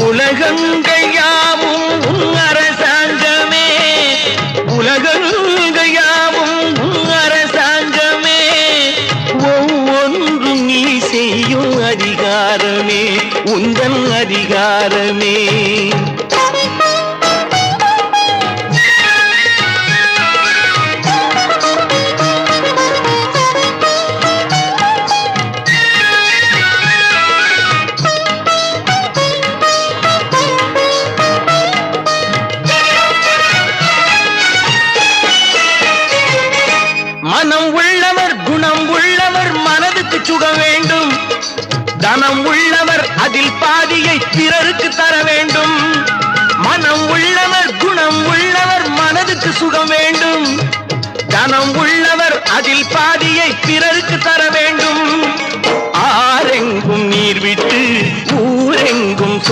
உலகங்கள் யாவும் உன் அரசாங்கமே, உலகங்கள் யாவும் உன் அரசாங்கமே, ஒவ்வொன்றும் நீ செய்யும் அதிகாரமே உந்தன் அதிகாரமே. மனம் உள்ளவர் குணம் உள்ளவர் மனதுக்கு சுக வேண்டும், தனம் உள்ளவர் அதில் பாதியை பிறருக்கு தர வேண்டும். மனம் உள்ளவர் குணம் உள்ளவர் மனதுக்கு சுகம் வேண்டும், தனம் உள்ளவர் அதில் பாதியை பிறருக்கு தர வேண்டும். ஆரெங்கும் நீர் விட்டு